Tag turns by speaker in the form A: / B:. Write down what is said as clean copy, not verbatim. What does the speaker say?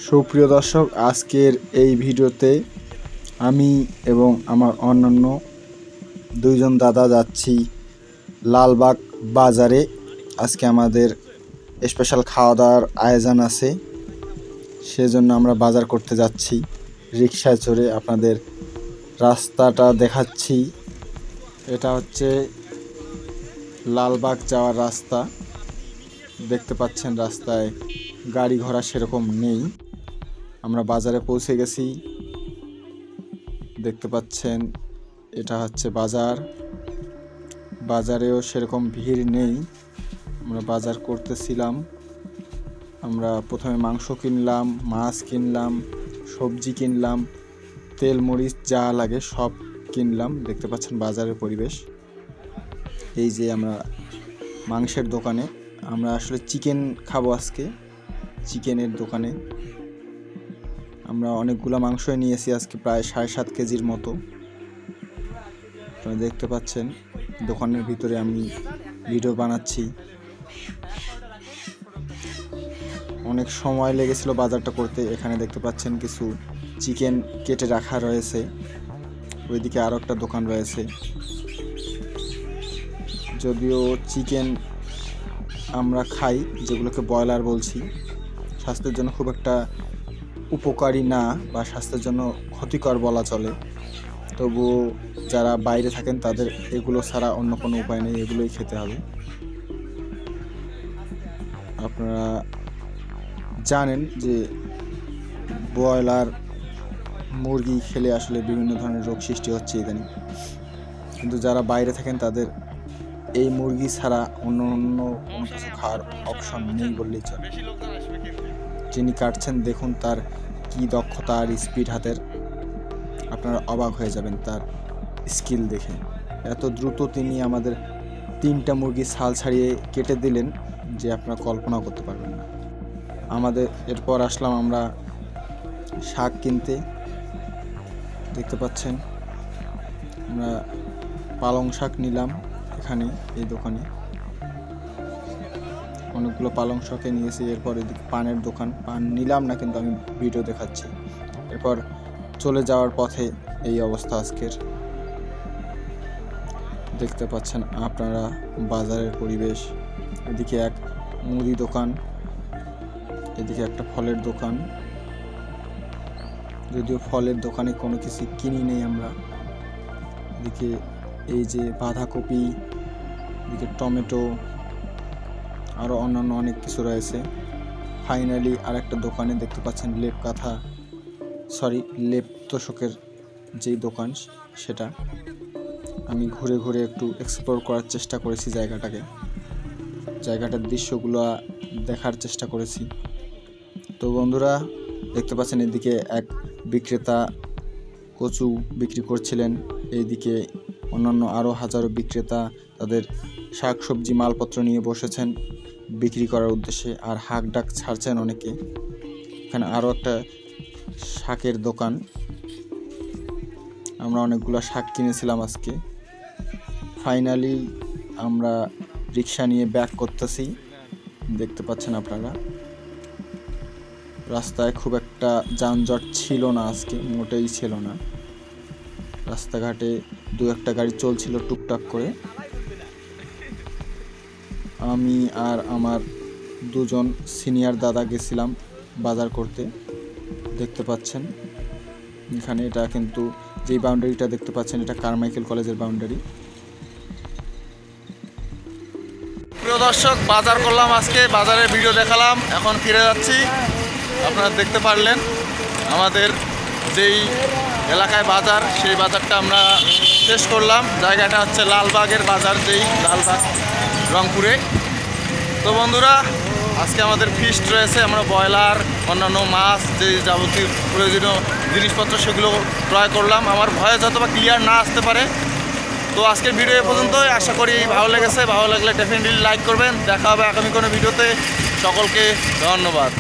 A: সুপ্রিয় দর্শক, আজকের এই ভিডিওতে আমি এবং আমার অন্যান্য দুইজন দাদা যাচ্ছি লালবাগ বাজারে। আজকে আমাদের স্পেশাল খাওয়া দাওয়ার আয়োজন আছে, সেজন্য আমরা বাজার করতে যাচ্ছি রিকশায় চড়ে। আপনাদের রাস্তাটা দেখাচ্ছি। এটা হচ্ছে লালবাগ যাওয়ার রাস্তা। দেখতে পাচ্ছেন রাস্তায় গাড়ি ঘোড়া সেরকম নেই। আমরা বাজারে পৌঁছে গেছি। দেখতে পাচ্ছেন এটা হচ্ছে বাজার। বাজারেও সেরকম ভিড় নেই। আমরা বাজার করতেছিলাম। আমরা প্রথমে মাংস কিনলাম, মাছ কিনলাম, সবজি কিনলাম, তেল মরিচ যা লাগে সব কিনলাম। দেখতে পাচ্ছেন বাজারের পরিবেশ। এই যে আমরা মাংসের দোকানে, আমরা আসলে চিকেন খাবো আজকে। চিকেনের দোকানে আমরা অনেকগুলো মাংসই নিয়েছি আজকে, প্রায় 7.5 কেজির মতো। আপনারা দেখতে পাচ্ছেন দোকানের ভিতরে আমি ভিডিও বানাচ্ছি। অনেক সময় লেগেছিল বাজারটা করতে। এখানে দেখতে পাচ্ছেন কিছু চিকেন কেটে রাখা রয়েছে। ওইদিকে আরও একটা দোকান রয়েছে। যদিও চিকেন আমরা খাই, যেগুলোকে ব্রয়লার বলছি, স্বাস্থ্যের জন্য খুব একটা উপকারী না বা স্বাস্থ্যের জন্য ক্ষতিকর বলা চলে। তবুও যারা বাইরে থাকেন তাদের এগুলো ছাড়া অন্য কোনো উপায় নেই, এগুলোই খেতে হবে। আপনারা জানেন যে ব্রয়লার মুরগি খেলে আসলে বিভিন্ন ধরনের রোগ সৃষ্টি হচ্ছে ইদানিং। কিন্তু যারা বাইরে থাকেন তাদের এই মুরগি ছাড়া অন্য কোনো কিছু খাওয়ার অপশন নেই বললেই চলে। যিনি কাটছেন দেখুন তার কি দক্ষতা আর স্পিড হাতের, আপনারা অবাক হয়ে যাবেন তার স্কিল দেখে। এত দ্রুত তিনি আমাদের 3টা মুরগি ছাল ছাড়িয়ে কেটে দিলেন যে আপনারা কল্পনা করতে পারবেন না। আমাদের এরপর আসলাম আমরা শাক কিনতে। দেখতে পাচ্ছেন আমরা পালং শাক নিলাম এখানে, এই দোকানে অনেকগুলো পালং শাকে নিয়েছি। এরপর এদিকে পানের দোকান, পান নিলাম না কিন্তু আমি ভিডিও দেখাচ্ছি। এরপর চলে যাওয়ার পথে এই অবস্থা আজকের। দেখতে পাচ্ছেন আপনারা বাজারের পরিবেশ। এদিকে এক মুদি দোকান, এদিকে একটা ফলের দোকান। যদিও ফলের দোকানে কোনো কিছু কিনি নেই আমরা। এদিকে এই যে বাঁধাকপি, এদিকে টমেটো, আরও অন্যান্য অনেক কিছু রয়েছে। ফাইনালি আরেকটা দোকানে দেখতে পাচ্ছেন লেপ তোষকের যেই দোকান, সেটা আমি ঘুরে ঘুরে একটু এক্সপ্লোর করার চেষ্টা করেছি জায়গাটার দৃশ্যগুলো দেখার চেষ্টা করেছি। তো বন্ধুরা দেখতে পাচ্ছেন এদিকে এক বিক্রেতা কচু বিক্রি করছিলেন। এইদিকে অন্যান্য আরও হাজারো বিক্রেতা তাদের শাক সবজি মালপত্র নিয়ে বসেছেন বিক্রি করার উদ্দেশ্যে, আর হাঁক ডাক ছাড়ছেন অনেকে। এখানে আরও একটা শাকের দোকান। আমরা অনেকগুলো শাক কিনেছিলাম আজকে। ফাইনালি আমরা রিক্সা নিয়ে ব্যাক করতেছি। দেখতে পাচ্ছেন আপনারা রাস্তায় খুব একটা যানজট ছিল না আজকে, মোটেই ছিল না। রাস্তাঘাটে 2-1টা গাড়ি চলছিল টুকটাক করে। আমি আর আমার 2জন সিনিয়র দাদা গেছিলাম বাজার করতে। দেখতে পাচ্ছেন এখানে, এটা কিন্তু যেই বাউন্ডারিটা দেখতে পাচ্ছেন এটা কারমাইকেল কলেজের বাউন্ডারি। প্রিয় দর্শক, বাজার করলাম আজকে, বাজারের ভিডিও দেখালাম। এখন ফিরে যাচ্ছি। আপনারা দেখতে পারলেন আমাদের যেই এলাকায় বাজার, সেই বাজারটা আমরা শেষ করলাম। জায়গাটা হচ্ছে লালবাগের বাজার, যেই লালবাগ রংপুরে। তো বন্ধুরা আজকে আমাদের ফিস্ট রয়েছে। আমরা ব্রয়লার, অন্যান্য মাছ, যে যাবতীয় প্রয়োজনীয় জিনিসপত্র সেগুলো ক্রয় করলাম। আমার ভয়েস হয়তো ক্লিয়ার না আসতে পারে। তো আজকের ভিডিও এ পর্যন্তই। আশা করি ভালো লেগেছে। ভালো লাগলে ডেফিনেটলি লাইক করবেন। দেখা হবে আগামী কোনো ভিডিওতে। সকলকে ধন্যবাদ।